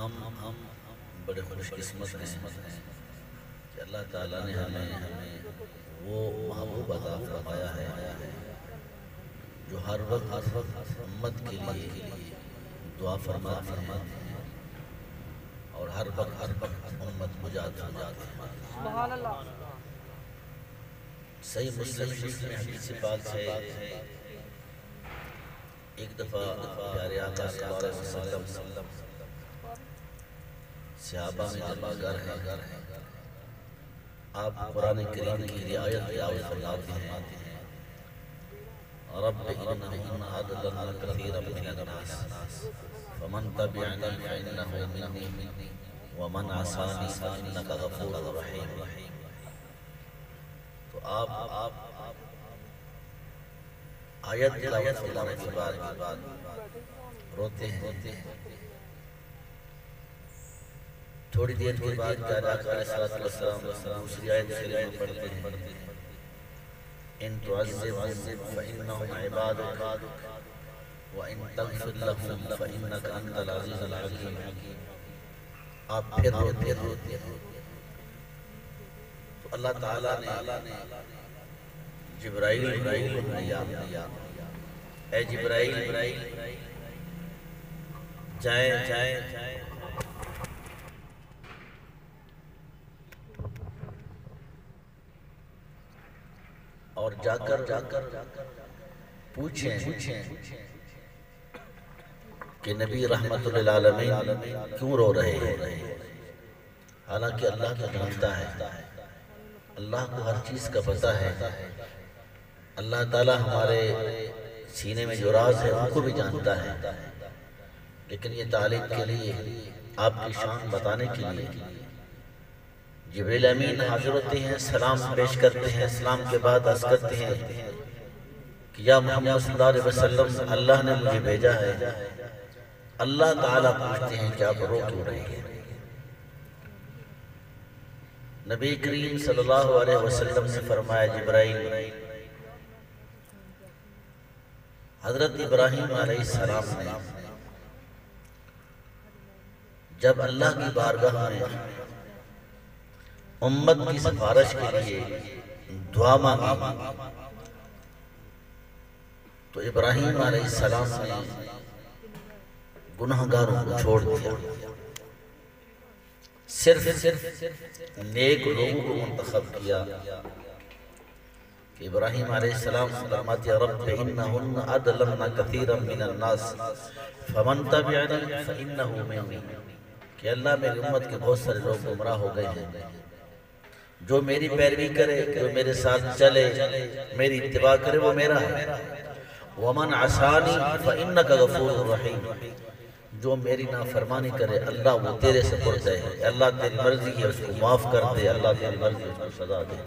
ہم بڑے خوش قسمت ہیں کہ اللہ تعالیٰ نے ہمیں وہ محبوب عطا فرمایا ہے جو ہر وقت امت کے لیے دعا فرماتے ہیں اور ہر وقت امت مجاہد فرماتے ہیں۔ سبحان اللہ۔ صحیح مسلم شریف میں حدیث پاک ہے، ایک دفعہ پیارے آقا صلی اللہ علیہ وسلم صحابہ میں جمع گر ہیں، آپ قرآن کریم کی رعایت فرماتے ہیں، رب انہم اضللن کثیرا من الناس فمن تبعنی فانہ منی ومن عصانی فانک غفور رحیم۔ تو آپ آیت تلاوت فرمانے کے بعد روتے ہیں، تھوڑی دیر کے بعد پیارے آقا علیہ السلام دوسری آیت کریمہ پڑھتے ہیں، ان تعذبهم فانهم عبادک وان تغفر لهم فانک انت العزیز الحکیم۔ آپ پھر روتے ہیں تو اللہ تعالیٰ نے جبرائیل کو دیا، اے جبرائیل جائیں اور جا کر پوچھیں کہ نبی رحمت للعالمین کیوں رو رہے ہیں، حالانکہ اللہ تو جانتا ہے، اللہ کو ہر چیز کا پتہ ہے، اللہ تعالیٰ ہمارے سینے میں جو راز ہے ان کو بھی جانتا ہے، لیکن یہ تعلیم کے لیے آپ کی شان بتانے کے لیے جبریل امین حاضر ہوتے ہیں، سلام پیش کرتے ہیں، سلام کے بعد عرض کرتے ہیں کہ یا محمد صلی اللہ علیہ وسلم اللہ نے مجھے بھیجا ہے۔ اللہ تعالیٰ پوچھتے ہیں کہ آپ رو کیوں رہے ہیں؟ نبی کریم صلی اللہ علیہ وسلم نے فرمایا جبرائیل حضرت ابراہیم علیہ السلام نے جب اللہ کی بارگاہ میں امت کی سفارش کے لیے دعا مانگی تو ابراہیم علیہ السلام نے گناہگاروں کو چھوڑ دیا، صرف نیک لوگوں کو منتخب کیا کہ ابراہیم علیہ السلام فرماتے ہیں رب انہن اضللن کثیرا من الناس فمن تبعنی فانہ منی، کہ اللہ میری امت کے بہت سارے لوگ گمراہ ہو گئے ہیں، جو میری پیروی کرے، جو میرے ساتھ چلے، میری اتباع کرے، وہ میرا ہے، ومن عصانی فانک غفور رحیم، جو میری نافرمانی کرے اللہ وہ تیرے سپرد ہے، اللہ تیری مرضی ہے اس کو معاف کر دے، اللہ تیری مرضی ہے اس کو سزا دے۔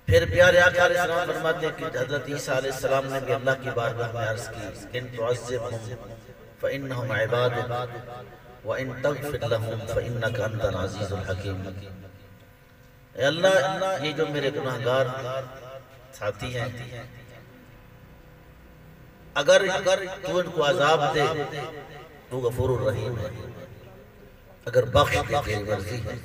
پھر پیارے آقا علیہ السلام فرماتے ہیں کہ حضرت عیسیٰ علیہ السلام نے بھی اللہ کی بارگاہ میں عرض کی ان تعذبهم فانہم عبادک وان تغفر لهم فانک انت العزیز الحکیم۔ اے اللہ یہ جو میرے گناہگار ساتھی ہیں، اگر تو ان کو عذاب دے تو غفور الرحیم ہے، اگر بخش دے تیری مرضی ہے۔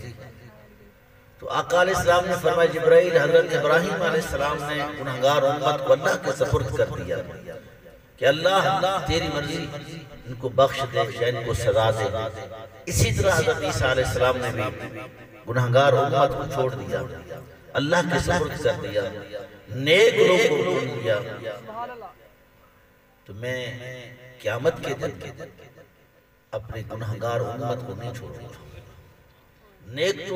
تو آقا علیہ السلام نے فرمایا جبرائیل حضرت ابراہیم علیہ السلام نے گناہگار امت کو اللہ کے سپرد کر دیا کہ اللہ تیری مرضی ان کو بخش دے یا ان کو سزا دے۔ اسی طرح حضرت عیسیٰ علیہ السلام نے بھی گناہگار امت کو چھوڑ دیا، اللہ کے سپرد کر دیا، نیک لوگوں کو چن لیا۔ تو میں قیامت کے دن اپنے گناہگار امت کو نہیں چھوڑوں گا، نیک تو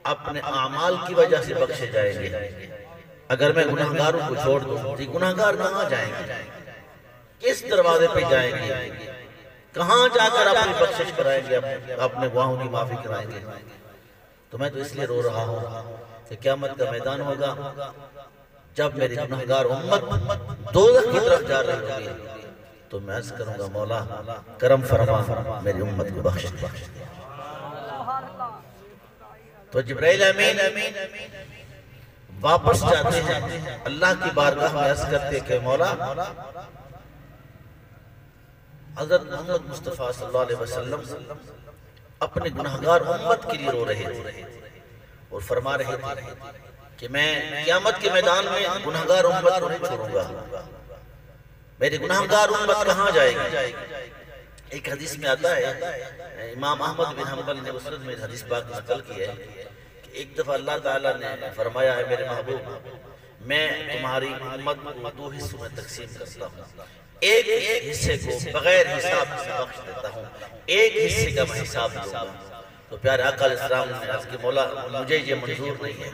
اپنے اعمال کی وجہ سے بخشے جائیں گے، اگر میں گناہگاروں کو چھوڑ دوں تو گناہگار کہاں جائیں گے، کس دروازے پہ جائیں گے، کہاں جا کر اپنی بخشش کرائیں گے، اپنے گناہوں کی معافی کرائیں گے؟ تو میں تو اس لیے رو رہا ہوں کہ قیامت کا میدان ہوگا جب میری گناہگار امت دوزخ کی طرف جا رہی ہوگی تو میں عرض کروں گا مولا کرم فرما میری امت کو بخش دے۔ تو جبرائیل امین واپس جاتے ہیں، اللہ کی بارگاہ میں عرض کرتے کہ مولا حضرت محمد مصطفیٰ صلی اللہ علیہ وسلم اپنے گناہگار امت کے لیے رو رہے تھے اور فرما رہے تھے کہ میں قیامت کے میدان میں گناہگار امت کو نہیں چھوڑوں گا. میری گناہگار امت کہاں جائے گی؟ ایک حدیث میں آتا ہے، امام احمد بن حنبل نے مسند میں حدیث پاک نقل کی ہے کہ ایک دفعہ اللہ تعالیٰ نے فرمایا ہے میرے محبوب میں تمہاری امت کو دو حصوں میں تقسیم کرتا ہوں، ایک حصے کو بغیر حساب سے بخش دیتا ہوں، ایک حصے کا میں حساب دوں گا. تو پیارے آقا علیہ السلام نے عرض کہ مولا مجھے یہ منظور نہیں ہے،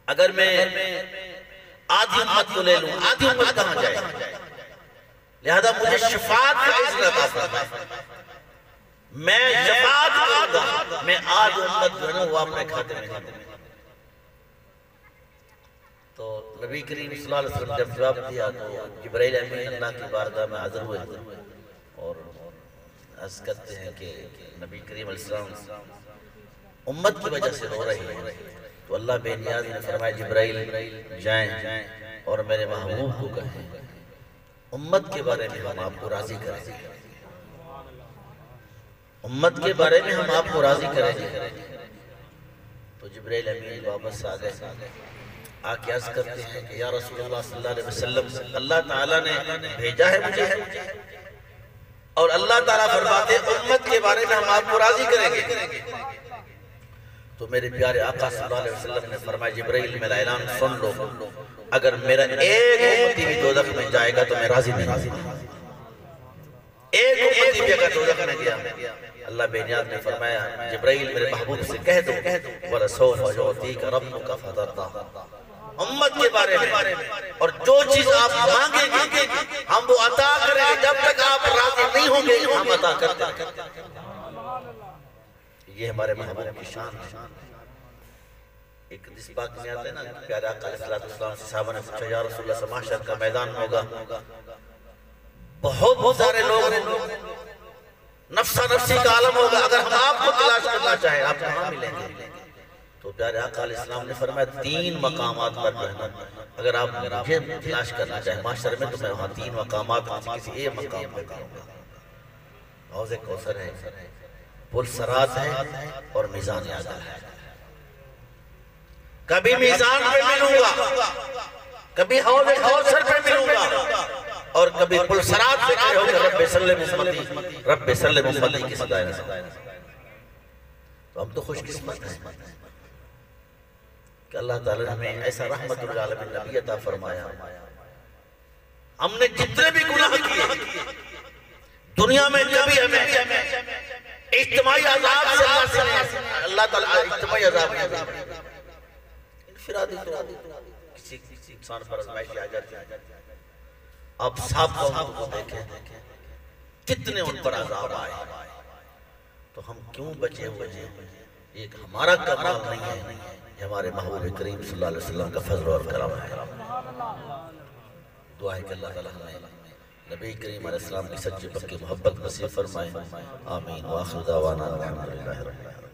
اگر میں آدھی امت کو لے لوں آدھی امت کہاں جائے؟ لہذا مجھے شفاعت کا اذن عطا فرما، میں شفاعت کروں گا، میں آدھ امت جو ہے نا وہ اپنے کھاتے میں نہیں دوں. تو نبی کریم صلی اللہ علیہ وسلم جب جواب دیا تو جبرائیل امین اللہ کی بارگاہ میں حاضر ہوئے اور عرض کرتے ہیں کہ نبی کریم علیہ السلام امت کی وجہ سے رو رہے ہیں. تو اللہ بے نیاز نے فرمایا جبرائیل جائیں اور میرے محبوب کو کہیں امت کے بارے میں ہم آپ کو راضی کریں گے، امت کے بارے میں ہم آپ کو راضی کریں گے. تو جبرائیل امین واپس آ گئے، آکے عرض کرتے ہیں کہ یا رسول اللہ صلی اللہ علیہ وسلم اللہ تعالیٰ نے بھیجا ہے مجھے اور اللہ تعالیٰ فرماتے ہیں امت کے بارے میں ہم آپ کو راضی کریں گے. تو میرے پیارے آقا صلی اللہ علیہ وسلم نے فرمایا جبرائیل میرا اعلان سن لو، اگر میرا ایک امتی بھی دوزخ میں جائے گا تو میں راضی نہیں. ایک امتی بھی اگر دوزخ میں گیا، اللہ بے نیاز نے فرمایا جبرائیل میرے محبوب سے کہہ دو وَلَسَوْفَ يُعْطِيكَ رَبُّكَ فَتَرْضَىٰ، امت کے بارے میں اور جو چیز آپ مانگیں گے ہم وہ عطا کریں گے، جب تک آپ راضی نہیں ہوں گے ہم عطا کرتے ہیں. یہ ہمارے محبوب کی شان ہے. ایک حدیث پاک میں آتا ہے نا پیارے آقا علیہ السلام سے صحابہ نے پوچھا یا رسول اللہ محشر کا میدان ہوگا، بہت سارے لوگ نفسا نفسی کا عالم ہوگا، اگر ہم آپ کو تلاش کرنا چاہیں آپ کہاں ملیں گے؟ تو پیارے آقا علیہ السلام نے فرمایا 3 مقامات پر رہنا، اگر آپ مجھے تلاش کرنا چاہیں محشر میں تو میں وہاں 3 مقامات کسی ایک مقام پر کروں گا. حوض کوثر ہے، پل صراط ہے اور میزان عدل ہے. کبھی میزان پہ ملوں گا، کبھی حوض کوثر پہ ملوں گا اور کبھی پل صراط پہ کھڑے ہو کر رب سلم امتی رب سلم امتی کی صدائے نہ. تو ہم تو خوش قسمت ہیں کہ اللہ تعالیٰ نے ہمیں ایسا رحمت للعالمین نبی عطا فرمایا. ہم نے جتنے بھی گناہ کیے دنیا میں کبھی ہمیں اجتماعی عذاب سے اللہ تعالیٰ اجتماعی عذاب نہیں دیا. انفرادی تو کسی انسان پر ازمائشی آ جاتی ہے. آپ صاحب قوم کو دیکھیں کتنے ان پر عذاب آئے تو ہم کیوں بچے ہوئے ہیں؟ ایک ہمارا کمال نہیں ہے، یہ ہمارے محبوب کریم صلی اللہ علیہ وسلم کا فضل اور کرم ہے. دعا ہے کہ اللہ تعالیٰ ہمیں نبی کریم علیہ السلام کی سچی پکی محبت نصیب فرمائے. آمین. وآخر دعوانا الحمدللہ رب العالمین.